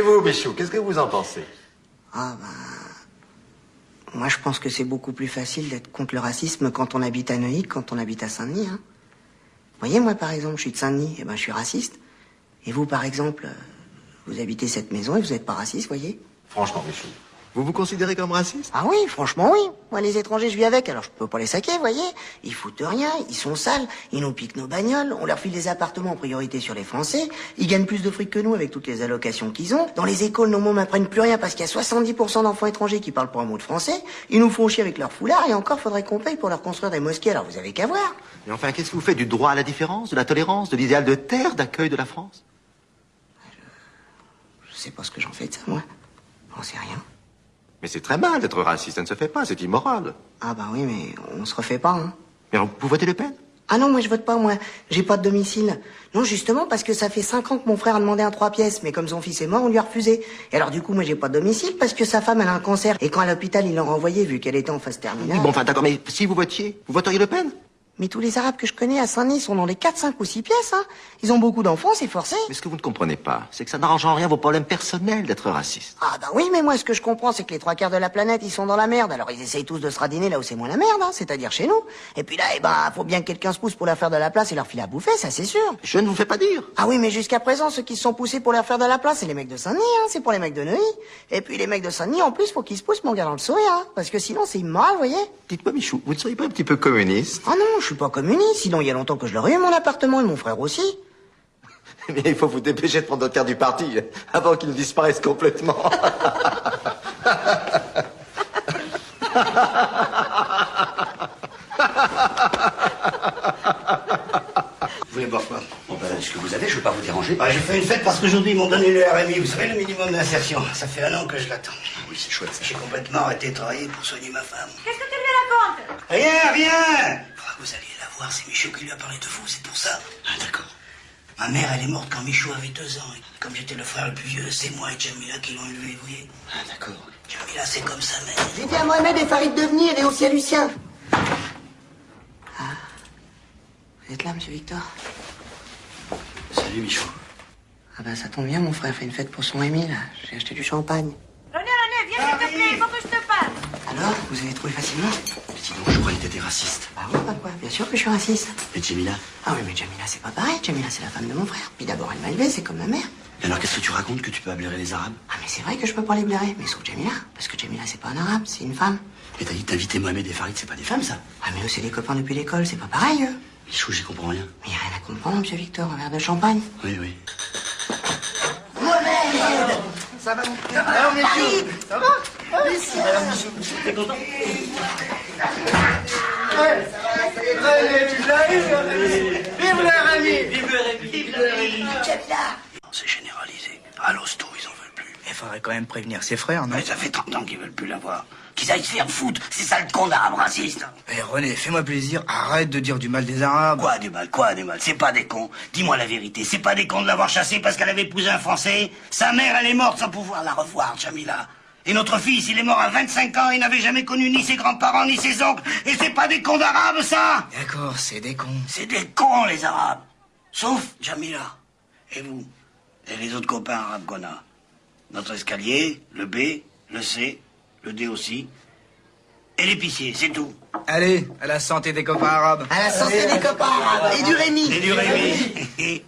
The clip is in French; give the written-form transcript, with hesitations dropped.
Et vous, Michou, qu'est-ce que vous en pensez? Ah moi je pense que c'est beaucoup plus facile d'être contre le racisme quand on habite à Neuilly que quand on habite à Saint-Denis. Hein. Vous voyez, moi par exemple, je suis de Saint-Denis, et ben je suis raciste. Et vous par exemple, vous habitez cette maison et vous n'êtes pas raciste, voyez? Franchement, Michou, vous vous considérez comme raciste? Ah oui, franchement oui. Moi les étrangers je vis avec, alors je peux pas les saquer, voyez. Ils foutent rien, ils sont sales, ils nous piquent nos bagnoles, on leur file des appartements en priorité sur les Français, ils gagnent plus de fric que nous avec toutes les allocations qu'ils ont. Dans les écoles, nos mômes n'apprennent plus rien parce qu'il y a 70% d'enfants étrangers qui parlent pas un mot de français. Ils nous font chier avec leur foulard et encore faudrait qu'on paye pour leur construire des mosquées, alors vous avez qu'à voir. Mais enfin, qu'est-ce que vous faites du droit à la différence, de la tolérance, de l'idéal de terre d'accueil de la France? Je sais pas ce que j'en fais de ça, moi. J'en sais rien. Mais c'est très mal d'être raciste, ça ne se fait pas, c'est immoral. Ah bah oui, mais on se refait pas, hein. Mais alors, vous votez Le Pen? Ah non, moi je vote pas, moi. J'ai pas de domicile. Non, justement, parce que ça fait 5 ans que mon frère a demandé un 3 pièces, mais comme son fils est mort, on lui a refusé. Et alors du coup, moi j'ai pas de domicile parce que sa femme, elle a un cancer. Et quand à l'hôpital, ils l'ont renvoyée vu qu'elle était en phase terminale. Oui, bon, enfin, d'accord, mais si vous votiez, vous voteriez Le Pen? Mais tous les Arabes que je connais à Saint-Denis sont dans les 4, 5 ou 6 pièces, hein. Ils ont beaucoup d'enfants, c'est forcé. Mais ce que vous ne comprenez pas, c'est que ça n'arrange en rien vos problèmes personnels d'être raciste. Ah bah oui, mais moi ce que je comprends, c'est que les 3 quarts de la planète, ils sont dans la merde. Alors ils essayent tous de se radiner là où c'est moins la merde, hein, c'est-à-dire chez nous. Et puis là, faut bien que quelqu'un se pousse pour leur faire de la place et leur filer à bouffer, ça c'est sûr. Je ne vous fais pas dire. Ah oui, mais jusqu'à présent, ceux qui se sont poussés pour leur faire de la place, c'est les mecs de Saint-Denis, hein, c'est pour les mecs de Neuilly. Et puis les mecs de Saint-Denis, en plus, faut qu'ils se poussent mon gars dans le sourire, hein, parce que sinon c'est immoral, vous voyez. Dites-moi, Michou, vous ne seriez pas un petit peu communiste? Ah non, je suis pas communiste, sinon il y a longtemps que je l'aurais eu mon appartement et mon frère aussi. Mais il faut vous dépêcher de prendre notre terre du parti avant qu'il ne disparaisse complètement. Vous voulez boire quoi? Bon ben, ce que vous avez, je veux pas vous déranger. Ah, j'ai fait une fête parce qu'aujourd'hui ils m'ont donné le RMI, vous savez, le minimum d'insertion. Ça fait 1 an que je l'attends. Oui, c'est chouette ça. J'ai complètement arrêté de travailler pour soigner ma femme. Qu'est-ce que tu lui racontes? Rien, rien. Faudra que vous alliez la voir, c'est Michaud qui lui a parlé de vous, c'est pour ça. Ah, d'accord. Ma mère, elle est morte quand Michaud avait 2 ans. Et comme j'étais le frère le plus vieux, c'est moi et Jamila qui l'ont élevé, vous voyez. Ah, d'accord. Jamila, c'est comme sa mère. J'ai dit à Mohamed et Farid de venir et aussi à Lucien. Ah. Vous êtes là, monsieur Victor? Salut, Michaud. Ah bah ça tombe bien, mon frère fait une fête pour son Rémi, là. J'ai acheté du champagne. René, viens s'il te plaît, il faut que je te parle. Alors, vous avez trouvé facilement? Dis donc, je croyais que t'étais raciste. Bah oui, papa, bien sûr que je suis raciste. Et Jamila? Ah oui, mais Jamila, c'est pas pareil. Jamila, c'est la femme de mon frère. Puis d'abord, elle m'a élevé, c'est comme ma mère. Et alors, qu'est-ce que tu racontes que tu peux blairer les Arabes? Ah, mais c'est vrai que je peux pas les blairer, mais sauf Jamila. Parce que Jamila, c'est pas un arabe, c'est une femme. Et t'as dit d'inviter Mohamed et Farid, c'est pas des femmes, ça? Ah, mais eux, c'est des copains depuis l'école, c'est pas pareil, eux. Michaud, j'y comprends rien. Mais y a rien à comprendre, monsieur Victor, un verre de champagne. Oui, oui. Mohamed! Ça va, mon frère? Alors, Michou, ça va? Alors, Michou, t'es content? Vive le Rémi! Vive le Rémi! Vive le Rémi! Jamila! C'est généralisé. À l'hosto, ils en veulent plus. Il faudrait quand même prévenir ses frères, non? Mais ça fait 30 ans qu'ils veulent plus la voir. Qu'ils aillent se faire foutre. C'est ça le con d'arabe raciste. Eh René, fais-moi plaisir, arrête de dire du mal des Arabes. Quoi du mal? C'est pas des cons. Dis-moi la vérité. C'est pas des cons de l'avoir chassée parce qu'elle avait épousé un Français. Sa mère, elle est morte sans pouvoir la revoir, Jamila. Et notre fils, il est mort à 25 ans. Il n'avait jamais connu ni ses grands-parents ni ses oncles. Et c'est pas des cons d'arabes, ça? D'accord, c'est des cons. C'est des cons, les arabes. Sauf Jamila. Et vous? Et les autres copains arabes qu'on a? Notre escalier, le B, le C, le D aussi. Et l'épicier, c'est tout. Allez, à la santé des copains arabes. À la santé des copains arabes et du Rémi. Et du Rémi.